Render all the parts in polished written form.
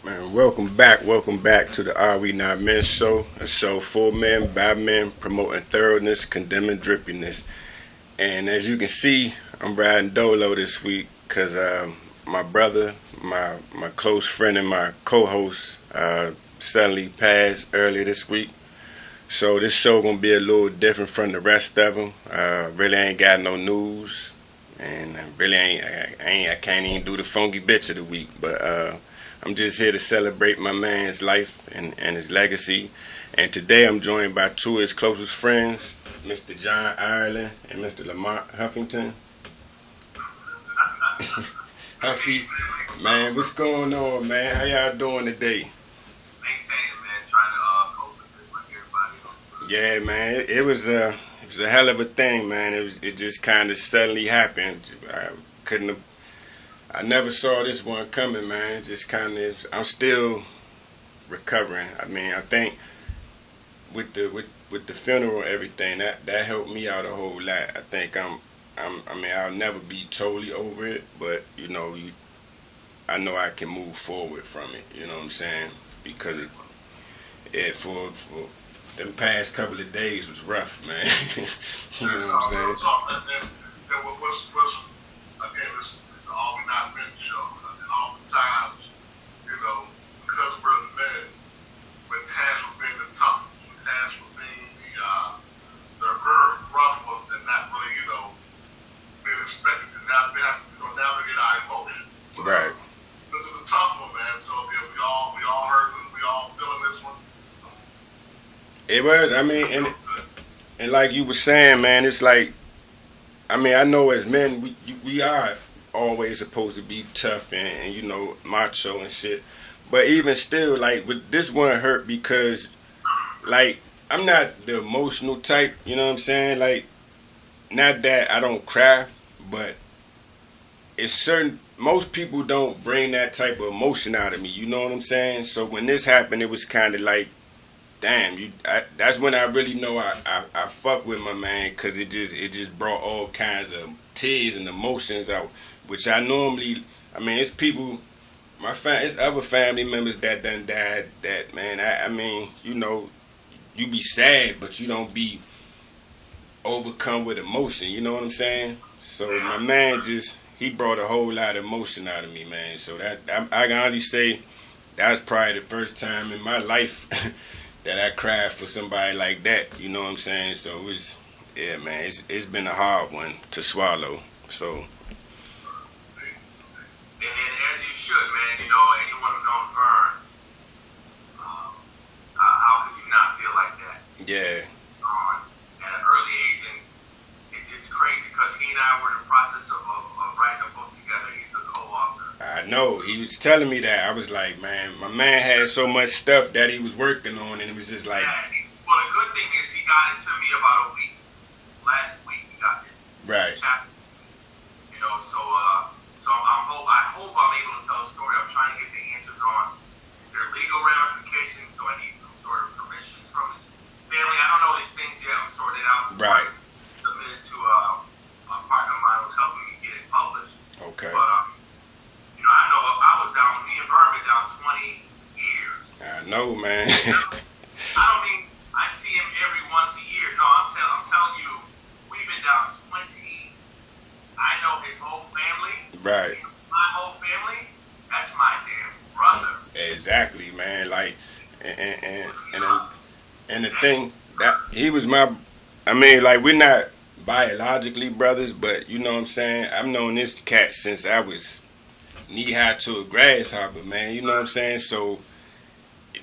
Man, welcome back to the Are We Not Men show, a show for men, by men, promoting thoroughness, condemning drippiness. And as you can see, I'm riding dolo this week because my brother, my close friend and my co-host suddenly passed earlier this week. So this show gonna be a little different from the rest of them. Really ain't got no news, and really I can't even do the funky bitch of the week, but I'm just here to celebrate my man's life and his legacy. And today I'm joined by two of his closest friends, Mr. John Ireland and Mr. Lamont Huffington. Huffy, man, what's going on, man? How y'all doing today? Maintaining, man, trying to cope with this like everybody else. Yeah, man, it was a hell of a thing, man. It just kind of suddenly happened. I never saw this one coming, man. Just kind of, I'm still recovering. I mean, I think with the funeral and everything, that helped me out a whole lot. I think I mean, I'll never be totally over it, but I know I can move forward from it. You know what I'm saying? Because for them past couple of days was rough, man. You know what I'm saying? Again, this is the All We Not Men show, and oftentimes, because we're men, when tasks with being the tough, when tasks with being the rough ones, and not really, being expected to navigate our emotions. Right. This is a tough one, man. So yeah, we all heard and we all feeling this one. It was. I mean, and like you were saying, man, it's like, I mean, I know as men we are always supposed to be tough and macho and shit, but even still, like, with this one hurt because, like, I'm not the emotional type. You know what I'm saying? Like, not that I don't cry, but it's certain. Most people don't bring that type of emotion out of me. You know what I'm saying? So when this happened, it was kind of like, damn, that's when I really know I fuck with my man, because it just brought all kinds of tears and emotions out, which I normally, I mean, it's people, it's other family members that done died that, man, I mean, you be sad, but you don't be overcome with emotion, you know what I'm saying? So my man he brought a whole lot of emotion out of me, man. So that, I can only say that was probably the first time in my life that I cried for somebody like that, you know what I'm saying? So it was, yeah, man, it's been a hard one to swallow, so. And as you should, man, anyone who knows Vern, how could you not feel like that? Yeah. At an early age, and it's crazy because he and I were in the process of writing a book together. He's the co-author. I know, he was telling me that. I was like, man, my man had so much stuff that he was working on, and it was just like. Yeah, well, the good thing is he got it to me about a week. Last week he got this chapter. So I hope I'm able to tell a story. I'm trying to get the answers on, is there legal ramifications? Do I need some sort of permissions from his family? I don't know these things yet. I'm sorting it out. Right. Submitted to a partner of mine who's helping me get it published. Okay. But I know I was down. Me and Vern been down 20 years. I know, man. I don't mean I see him every once a year. No, I'm telling you, we've been down 20. I know his whole family. Right. My whole family. That's my damn brother. Exactly, man. Like, and the thing that he was I mean, like, we're not biologically brothers, but you know what I'm saying? I've known this cat since I was knee high to a grasshopper, man. You know what I'm saying? So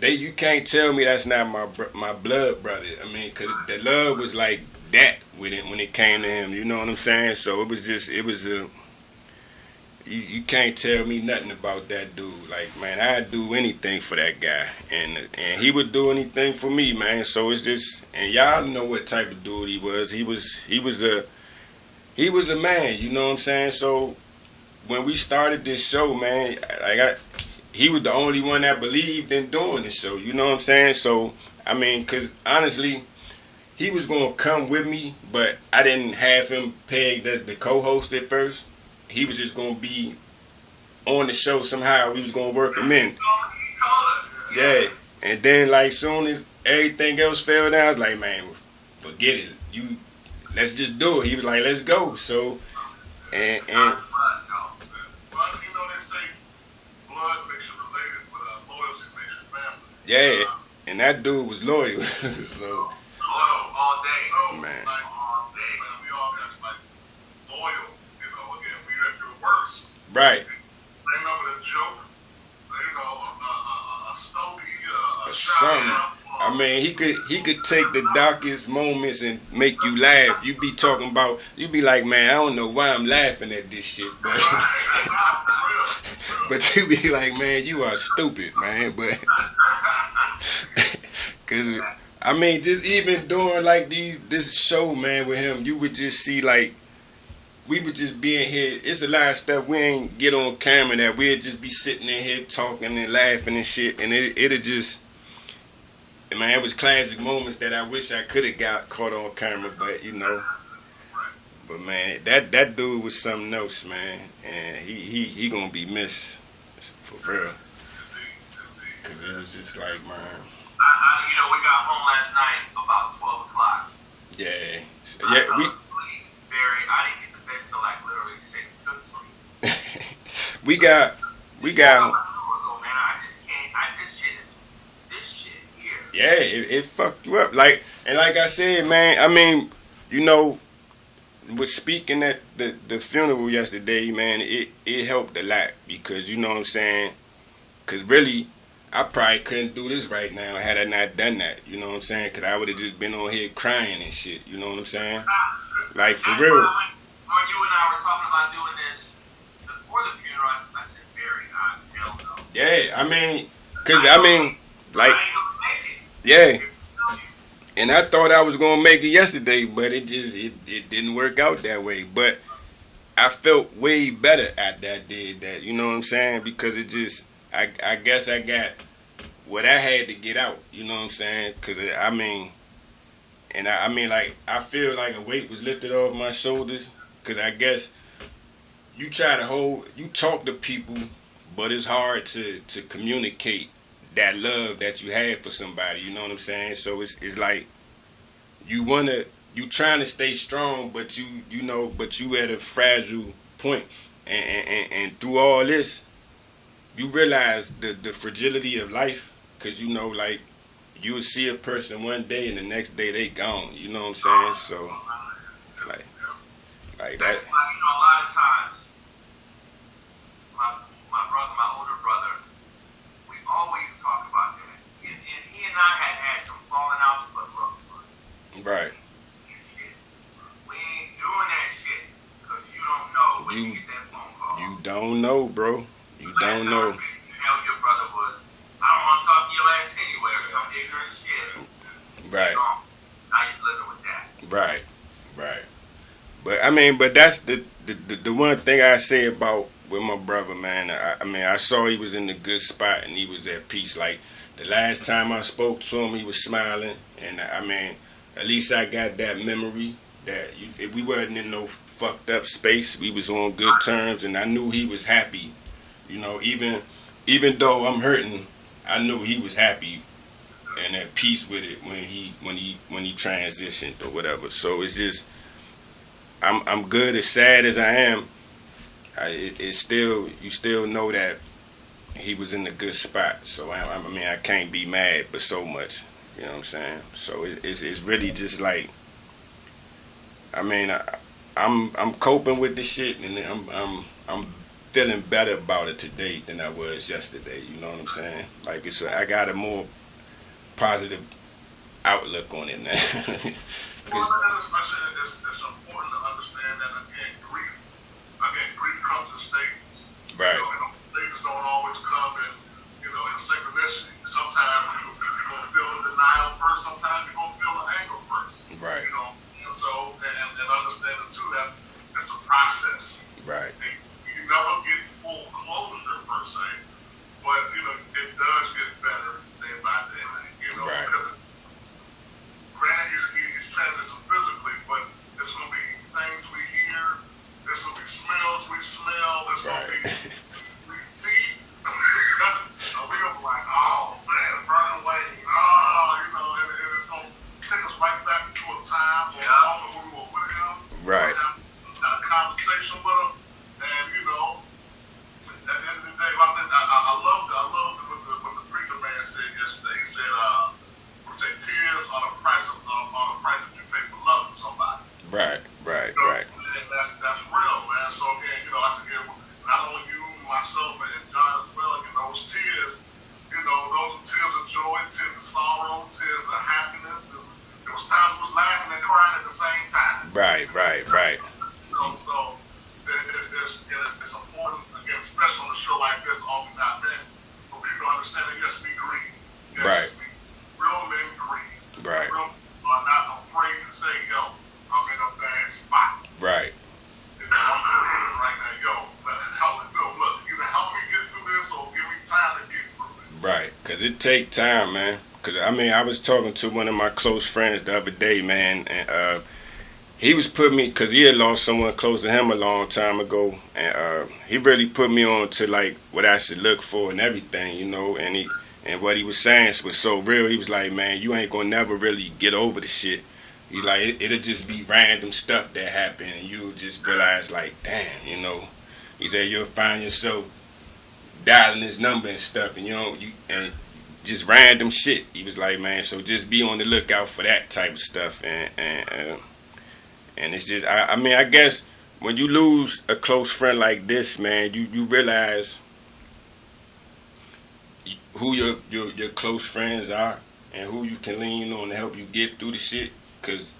you can't tell me that's not my blood brother. I mean, cause the love was like that with it when it came to him. You know what I'm saying? So it was a. You can't tell me nothing about that dude. Like, man, I'd do anything for that guy, and he would do anything for me, man. So it's just, and y'all know what type of dude he was. He was a man. You know what I'm saying? So when we started this show, man, he was the only one that believed in doing the show. You know what I'm saying? So I mean, cause honestly, he was gonna come with me, but I didn't have him pegged as the co-host at first. He was just gonna be on the show somehow. We was gonna work him in. He told us. Yeah. And then like soon as everything else fell down, I was like, man, forget it. Let's just do it. He was like, let's go. So and But, you know, they say blood makes you related, but loyalty makes you family. yeah, and that dude was loyal. So All day. man. Like, all day. Man, we all got, like, loyal, you know, again, we have to worse. Right. Remember the joke? You know, a stogie, A son. I mean, he could take the darkest moments and make you laugh. You be like, man, I don't know why I'm laughing at this shit, but but you be like, man, you are stupid, man. But cause I mean, just even doing like this show, man, with him, you would just see like we would just be in here. It's a lot of stuff we ain't get on camera that we'd just be sitting in here talking and laughing and shit, and it'd just. Man, it was classic moments that I wish I could have got caught on camera, but you know. But man, that dude was something else, man, and he gonna be missed for real. Cause it was just like, man. You know, we got home last night about 12 o'clock. Yeah, I yeah, fell asleep I didn't get to bed till like literally 6. Couldn't sleep. we got. Man, I just can't. This shit here. Yeah, it fucked you up. Like I said, man. I mean, you know, was speaking at the funeral yesterday, man. It helped a lot because you know what I'm saying. Cause really, I probably couldn't do this right now had I not done that. You know what I'm saying? Cause I would have just been on here crying and shit. You know what I'm saying? Like for real. When you and I were talking about doing this before the funeral, I said, Barry, hell no. Yeah, I mean, cause I mean, like, I ain't gonna make it. yeah. And I thought I was gonna make it yesterday, but it didn't work out that way. But I felt way better at that did that. You know what I'm saying? Because it just, I guess I got what I had to get out. You know what I'm saying? Because I mean, and I mean like I feel like a weight was lifted off my shoulders. Because I guess you talk to people, but it's hard to communicate that love that you have for somebody. You know what I'm saying? So it's like you trying to stay strong, but you know, but you at a fragile point, and through all this, you realize the fragility of life, cause you know, like you will see a person one day and the next day they gone. You know what I'm saying? So it's like that. That's why, you know, a lot of times, my brother, my older brother, we always talk about that. And he and I had some falling outs, but look, Right. shit, we ain't doing that shit because you don't know when you get that phone call. You don't know, bro. You Last don't know. conversation you held your brother was, I don't want to talk to your ass anyway or some ignorant shit. Right. Now you're living with that. Right. Right. But I mean, but that's the one thing I say about with my brother, man. I mean, I saw he was in a good spot and he was at peace. Like the last time I spoke to him, he was smiling, and I mean, at least I got that memory that we wasn't in no fucked up space. We was on good terms, and I knew he was happy. You know, even though I'm hurting, I knew he was happy and at peace with it when he transitioned or whatever. So it's just. I'm good. As sad as I am, it's still you still know that he was in a good spot. So I mean I can't be mad, but so much, you know what I'm saying. So it's really just like, I mean I'm coping with this shit, and I'm feeling better about it today than I was yesterday. You know what I'm saying? Like I got a more positive outlook on it now. Well, it's important to understand that grief comes in stages. Right. Things don't always come in synchronicity. Sometimes you're gonna feel the denial first. Sometimes you're gonna feel the anger first. Right. And so and understanding too that it's a process. Right. You never get full closure per se, but it does get better day by day. Right. Because granted he's transitioning physically, but it's gonna be things we hear, there's gonna be smells we smell, there's gonna be we see. We gonna be like, oh man, burn away, and it's gonna take us right back to a time or a moment when we were with him. Right. Had a conversation with him, and at the end of the day, I loved what the preacher man said yesterday. He said, tears are the price that you pay for loving somebody. Right. And that's real, man. So again, not only you, myself, and John as well, those tears, those are tears of joy, tears of sorrow, tears of happiness. There was times we was laughing and crying at the same time. Right. So it's important, again, especially on a show like this, All We Not Men, for people to understand that yes, we grieve. Yes, Right. Real men grieve. Right. Real men are not afraid to say, yo, I'm in a bad spot. Right. I'm grieving right now, yo. Look, either help me get through this or give me time to get through this. Right. Cause it take time, man. Cause I was talking to one of my close friends the other day, man, and he was putting me, cause he had lost someone close to him a long time ago, and he really put me on to like what I should look for and everything, and what he was saying was so real. He was like, man, you ain't gonna never really get over the shit. He's like, it'll just be random stuff that happen, and you'll just realize like, damn, He said you'll find yourself dialing his number and stuff, and and just random shit. He was like, man, so just be on the lookout for that type of stuff, and it's just, I guess when you lose a close friend like this, man, you realize who your close friends are and who you can lean on to help you get through the shit. Cause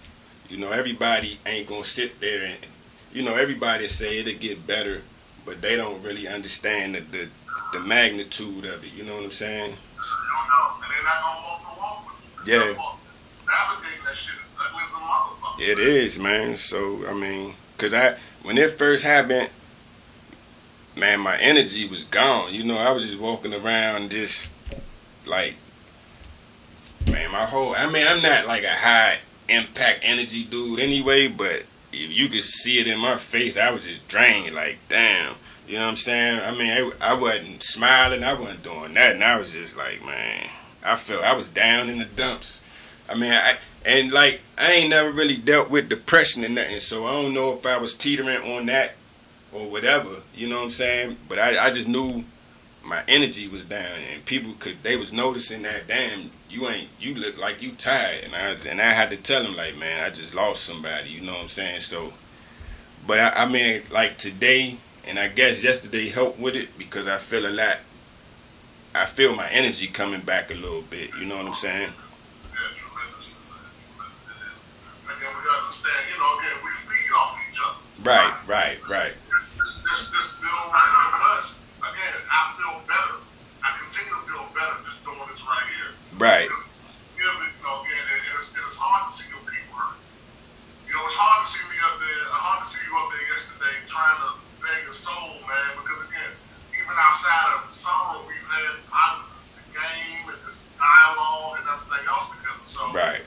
everybody ain't gonna sit there and everybody say it'll get better, but they don't really understand the magnitude of it. You know what I'm saying? And they're not gonna walk the walk with you. Yeah. Navigating that shit is ugly as a motherfucker. It is, man. So cause when it first happened, man, my energy was gone. I was just walking around just like, man, I'm not like a high impact energy dude anyway, but if you could see it in my face, I was just drained, like, damn. You know what I'm saying? I wasn't smiling, I wasn't doing nothing. I was just like, man, I felt I was down in the dumps. I ain't never really dealt with depression and nothing, so I don't know if I was teetering on that or whatever, you know what I'm saying? But I just knew my energy was down, and they was noticing that, damn, you look like you tired, and I had to tell them, like, man, I just lost somebody, you know what I'm saying? So, but like today, and I guess yesterday helped with it, because I feel my energy coming back a little bit, you know what I'm saying? Yeah, tremendously, man. And then we gotta understand, again, we feed off each other. Right. This bill right here with us, again, I feel better. I continue to feel better just doing this right here. Right. It's hard to see your people hurt. It's hard to see me up there, you up there yesterday trying to beg your soul, man, because again, even outside of sorrow, we've had the game and this dialogue and everything else together. So, Right.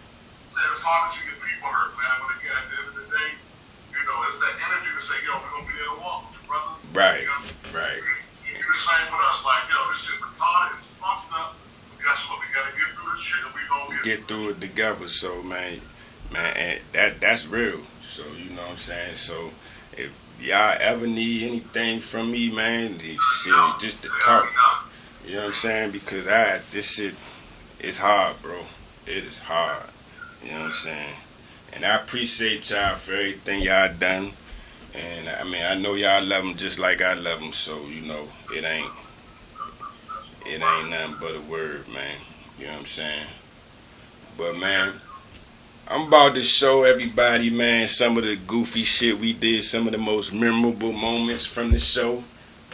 Man, it's hard to see your people hurt, man, but again, at the end of the day, it's that energy to say, yo, we're going to be there to walk with you, brother. Right. Right. You do the same with us, like, yo, this shit retarded, it's fucked up. Guess what? We gotta get through this shit, and we gonna Get through it together. So, man, and that's real. So, you know what I'm saying? So, if y'all ever need anything from me, man, shit, just to talk. You know what I'm saying? Because this shit is hard, bro. It is hard. You know what I'm saying? And I appreciate y'all for everything y'all done. And I mean, I know y'all love him just like I love him, so you know, it ain't nothing but a word, man. You know what I'm saying? But man, I'm about to show everybody, man, some of the goofy shit we did, some of the most memorable moments from the show.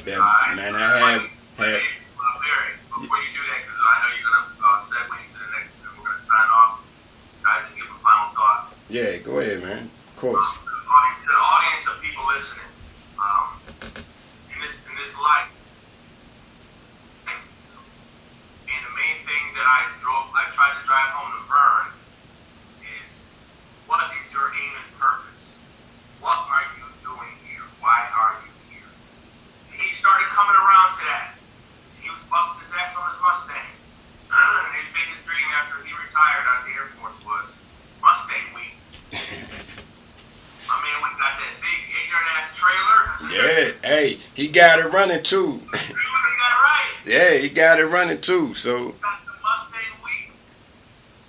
That man, I have. Barry, before you do that, because I know you're gonna segue into the next, and we're gonna sign off. Can I just give a final thought? Yeah, go ahead, man. Of course. To the audience of people listening, in this life, and the main thing that I tried to drive home to Vern is, what is your aim and purpose? What are you doing here? Why are you here? And he started coming around to that. He was busting his ass on his Mustang. And his biggest dream after he retired out of the Air Force was Mustang Week. My man went got that big ignorant ass trailer. Yeah, hey, he got it running too. He got it right. Yeah, he got it running too. So Got the Mustang Week.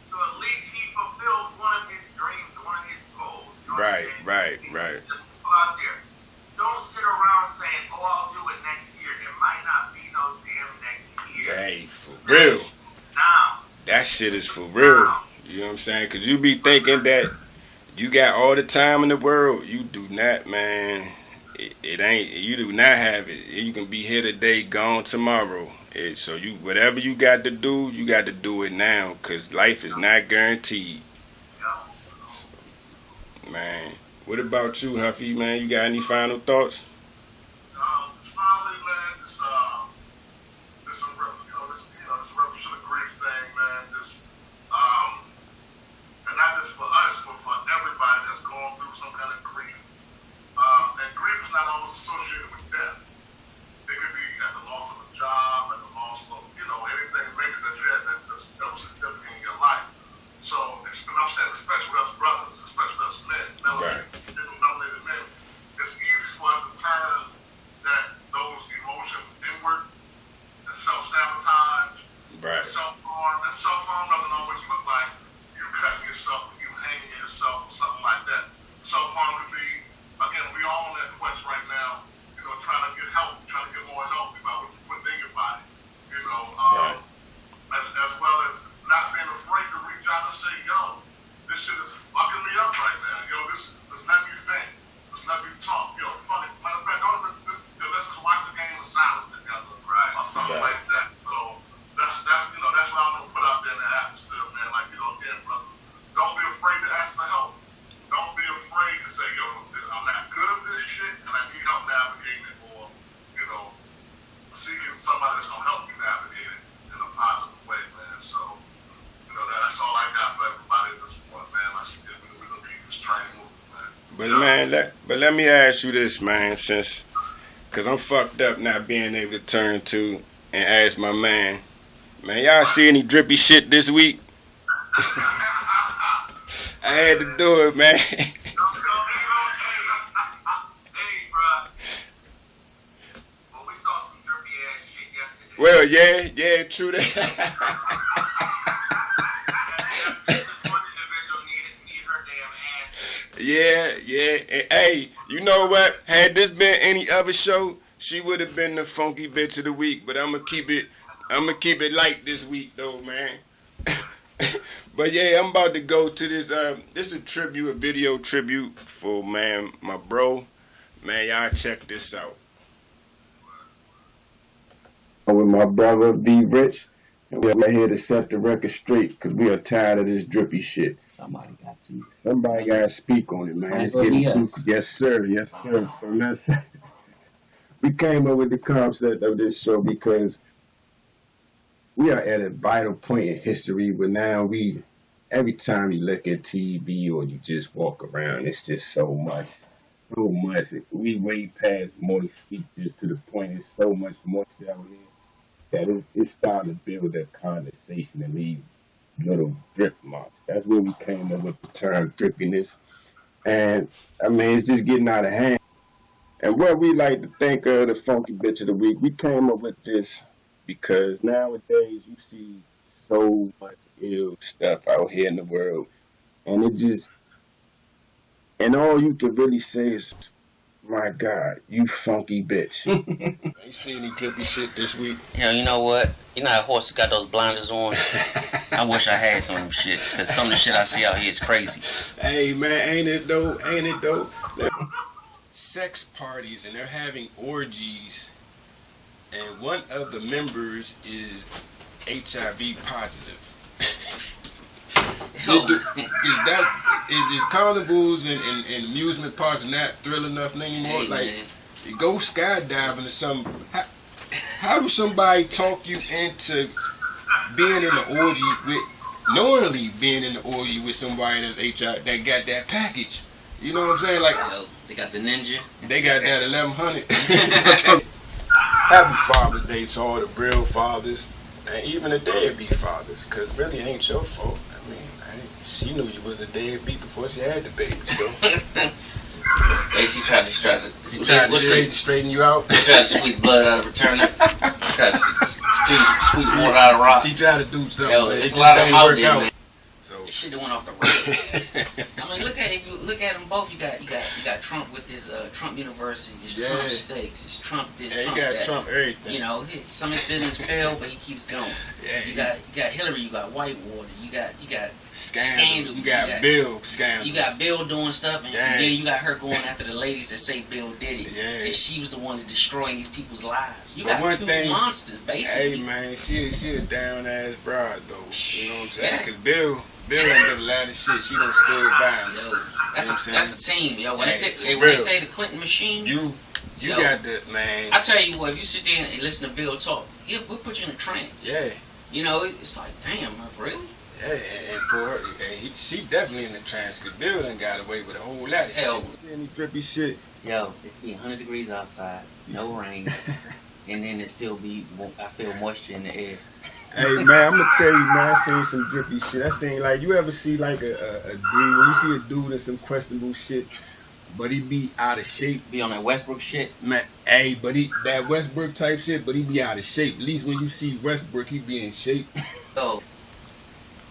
So at least he fulfilled one of his dreams, one of his goals. You know right. Just go out there. Don't sit around saying, "Oh, I'll do it next year." There might not be no damn next year. Hey, for real. Now. That shit is for real. You know what I'm saying? Cause you be thinking that you got all the time in the world. You do not, man. It ain't. You do not have it. You can be here today, gone tomorrow. So you, whatever you got to do it now. Cause life is not guaranteed. Man, what about you, Huffy? Man, you got any final thoughts? Just finally, man, this reference to the grief thing, man. And not just for us, but for everybody that's going through some kind of grief. And grief is not always associated with death. It could be at the loss of a job, at the loss of, anything maybe that you had that was significant in your life. So, and I'm saying especially with us brothers, especially with us men, melanated men, it's easy for us to turn those emotions inward and self-sabotage, Right. self-harm. And self-harm doesn't always look like you cutting yourself, you hanging yourself, or something like that. Self-harm could be, again, we all on that quest right now, trying to get help, trying to get more healthy about what you put in your body, Right. as well as not being afraid to reach out and say, yo, this shit is fucking me up right now. This let me think. Just let me talk. Fuck it. Matter of fact, let's just watch the game of silence together. Right. Or something like that. So that's what I'm gonna put out there in the atmosphere, man. Like, again, brothers. Don't be afraid to ask for help. Don't be afraid to say, yo, I'm not good at this shit and I need help navigating it, or, seeking somebody that's gonna help you navigate it in a positive way, man. So, that's all I got for everybody at this point, man. We're gonna keep this train moving, man. But let me ask you this, man, cause I'm fucked up not being able to turn to and ask my man, y'all see any drippy shit this week? I had to do it, man. Hey, bruh. Well, we saw some drippy ass shit yesterday. Well, yeah, true that. This one individual need her damn ass. Yeah. And, hey, you know what? Had this been any other show, she would have been the funky bitch of the week. But I'ma keep it light this week, though, man. But yeah, I'm about to go to this. This is a video tribute for, man, my bro. Man, y'all check this out. With my brother V Rich, and we're here to set the record straight because we are tired of this drippy shit. Somebody got to. Somebody gotta speak on it, man. Might It's as well be getting us. too. Yes, sir. So we came up with the concept of this show because we are at a vital point in history where now every time you look at TV or you just walk around, it's just so much. We way past more speeches to the point it's so much more out here that it's starting to build a conversation and leave little drip marks. That's where we came up with the term drippiness. And I mean, it's just getting out of hand. And what we like to think of the funky bitch of the week, we came up with this because nowadays you see so much ill stuff out here in the world. And all you can really say is My God, you funky bitch. Ain't see any drippy shit this week. You know what? You know how horses got those blinders on? I wish I had some of them shits, because some of the shit I see out here is crazy. Hey man, ain't it though? Ain't it though? Sex parties and they're having orgies, and one of the members is HIV positive. Is carnivals and amusement parks not thrill enough anymore? Hey, like, man. you go skydiving or something. How do somebody talk you into being in the orgy with, knowingly being in the orgy with somebody that's HIV that got that package? You know what I'm saying? Like, Yo, they got the ninja. they got that 1100. Happy Father's Day to all the real fathers and even the deadbeat fathers, because really ain't your fault. I mean, she knew you was a deadbeat before she had the baby, so. Hey, she tried to Straighten you out. She tried to squeeze blood out of her turnip. Tried to squeeze water out of rocks. She tried to do something. Yo, but it it's just a lot of didn't them out work there, out. man. So. This shit went off the rails. I mean, if you look at them both. You got Trump with his Trump University, his Yeah. Trump Steaks, his Trump this, Yeah, Trump you got that. Trump everything. You know, some of his business failed, but he keeps going. Yeah, You got Hillary, you got Whitewater, you got Scandal. You got Bill scandal. You got Bill doing stuff, and Yeah. then you got her going after the ladies that say Bill did it. Yeah. And she was the one that destroying these people's lives. You But got one two thing- monsters, basically. Hey man, she a down ass broad though. You know what I'm saying? Yeah. Cause Bill ain't did a lot of shit. She done stood by him. Yo, You know that's what I'm saying? a team, yo. When Hey, they for say when they real. say the Clinton machine, You Yo. got the man. I tell you what, if you sit there and listen to Bill talk, we'll put you in a trance. Yeah. You know, it's like, damn, really? Yeah, and for her, she definitely in the trance, because Bill done got away with a whole lot of Hell. shit. Any drippy shit. Yo, it be 100 degrees outside, no rain, and then it still be, I feel moisture in the air. Hey man, I'm gonna tell you, man, I seen some drippy shit. I seen, like, you ever see like a dude, when you see a dude in some questionable shit, but he be out of shape, Be on that Westbrook shit. man. Hey, but that Westbrook type shit, but he be out of shape. At least when you see Westbrook, he be in shape. So,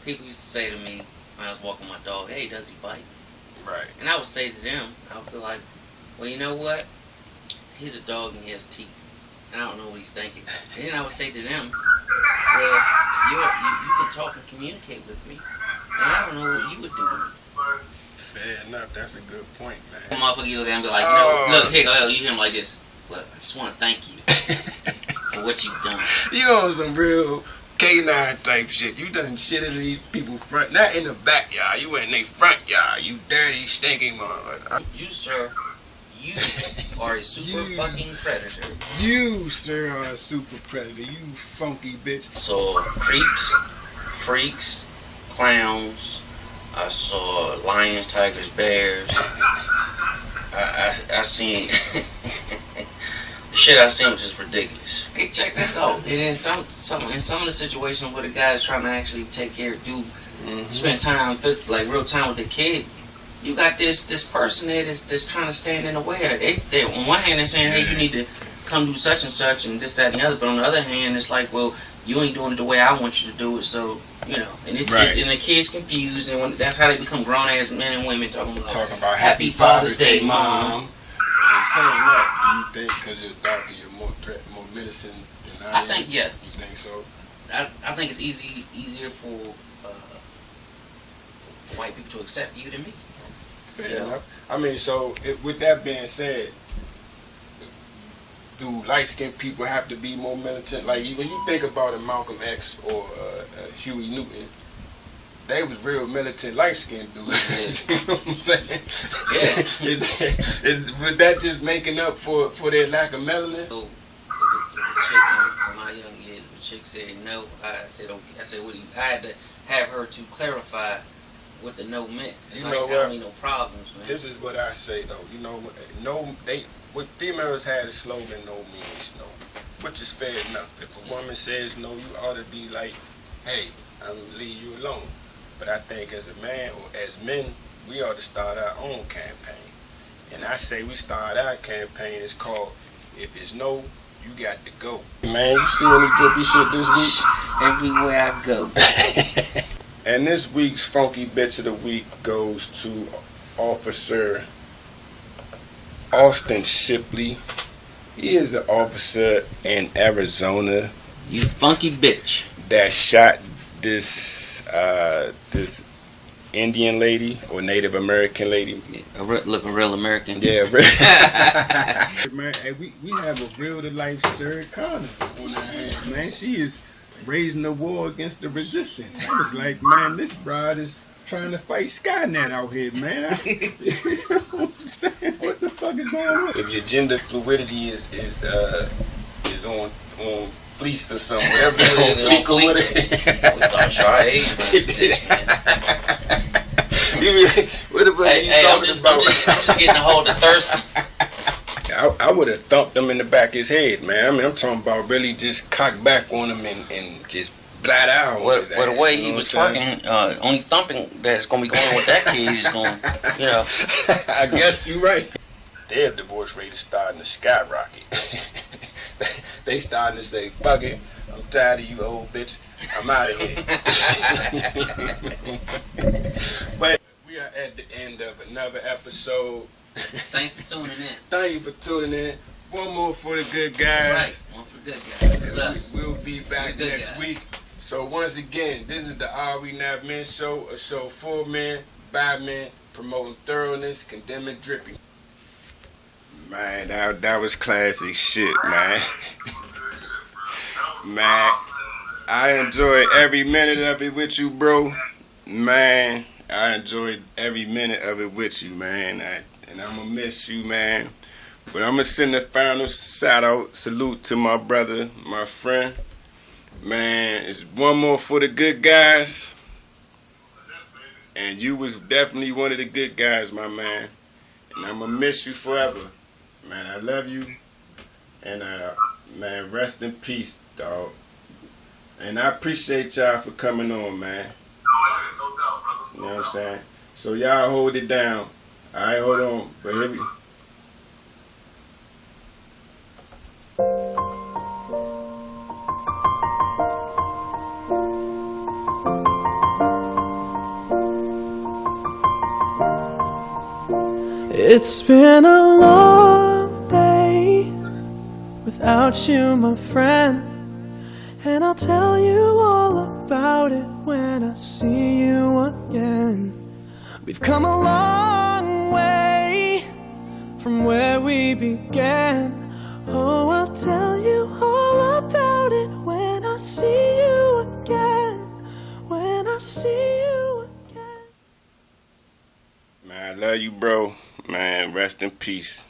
people used to say to me when I was walking my dog, hey, does he bite? Right. And I would say to them, I would be like, well, you know what? He's a dog and he has teeth. And I don't know what he's thinking. And then I would say to them, well, you can talk and communicate with me. And I don't know what you would do to me. Fair enough. That's a good point, The man. motherfucker, you look at him and be like, Oh. no, look, here, you hear him like this. Well, I just want to thank you for what you've done. You on some real K9 type shit. You done shit in these people's front, not in the backyard. You in their front yard. You dirty, stinking motherfucker. You, sir, you are a super You. fucking predator. You, sir, are a super predator. You funky bitch. Saw creeps, freaks, clowns. I saw lions, tigers, bears. I seen the shit I seen was just ridiculous. Hey, check this out. And in some of the situations where the guy's trying to actually take care of spend time, like real time with the kid, you got this person there that's trying to stand in the way of it. They on one hand they're saying, hey, you need to come do such and such and this, that, and the other. But on the other hand, it's like, well, you ain't doing it the way I want you to do it. So, you know, and and the kid's confused, and that's how they become grown ass men and women talking about Happy Father's Day, Mom. And saying that, do you think because you're darker, you're more medicine than I am? I think, yeah. You think so? I think it's easier for white people to accept you than me. Fair Yeah. enough. I mean, so with that being said, do light-skinned people have to be more militant? Like, when you think about a Malcolm X or Huey Newton, they was real militant light-skinned dudes. You know what I'm saying? Yeah. Was that just making up for their lack of melanin? So, if a chick in my young years, if a chick said no, I said okay. I said, what do you? I had to have her to clarify what the no meant. It's You like, know I what? don't need no problems, man. This is what I say though. You know, what females had a slogan, no means no, which is fair enough. If a woman says no, you ought to be like, hey, I'm gonna leave you alone. But I think as a man or as men, we ought to start our own campaign. And I say we start our campaign. It's called If It's No, You Got to Go. Man, you see any drippy shit this week? Everywhere I go. And this week's Funky Bitch of the Week goes to Officer Austin Shipley. He is an officer in Arizona You funky bitch. that shot this this Indian lady or Native American lady. Look, a real American. Yeah, man. Hey, we have a real to life Sarah Connor on our hands, man. She is raising the war against the resistance. I was like, man, this broad is trying to fight Skynet out here, man. You know what I'm saying? What the fuck is going on? If your gender fluidity is on fleece or something, whatever Yeah, it is, on fleek or fleek. whatever. We thought sure age. What the fuck Hey, you I'm talking just about? getting a hold of thirsty. I would have thumped him in the back of his head, man. I mean, I'm talking about really just cock back on him and just blat out. Well, the way he was twerking, only thumping that's gonna be going with that kid is gonna, you know. I guess you're right. Their divorce rate is starting to skyrocket. They starting to say, fuck it, I'm tired of you old bitch, I'm out of here. But we are at the end of another episode. Thanks for tuning in. Thank you for tuning in. One more for the good guys. Right, one for good guys. It's us. We'll be back We're good next guys. week. So once again, this is the Are We Not Men show, a show for men, by men, promoting thoroughness, condemning dripping. Man, that was classic shit, man. Man, I enjoyed every minute of it with you, bro. Man, I enjoyed every minute of it with you, man. And I'm gonna miss you, man. But I'm gonna send a final salute to my brother, my friend. Man, it's one more for the good guys. And you was definitely one of the good guys, my man. And I'm gonna miss you forever. Man, I love you. And man, rest in peace, dog. And I appreciate y'all for coming on, man. You know what I'm saying? So y'all hold it down. Alright, hold on. But here we It's been a long day without you, my friend, and I'll tell you all about it when I see you again. We've come a long way from where we began. Oh, I'll tell you all about it when I see you again. When I see you again. Man, I love you, bro. Man, rest in peace.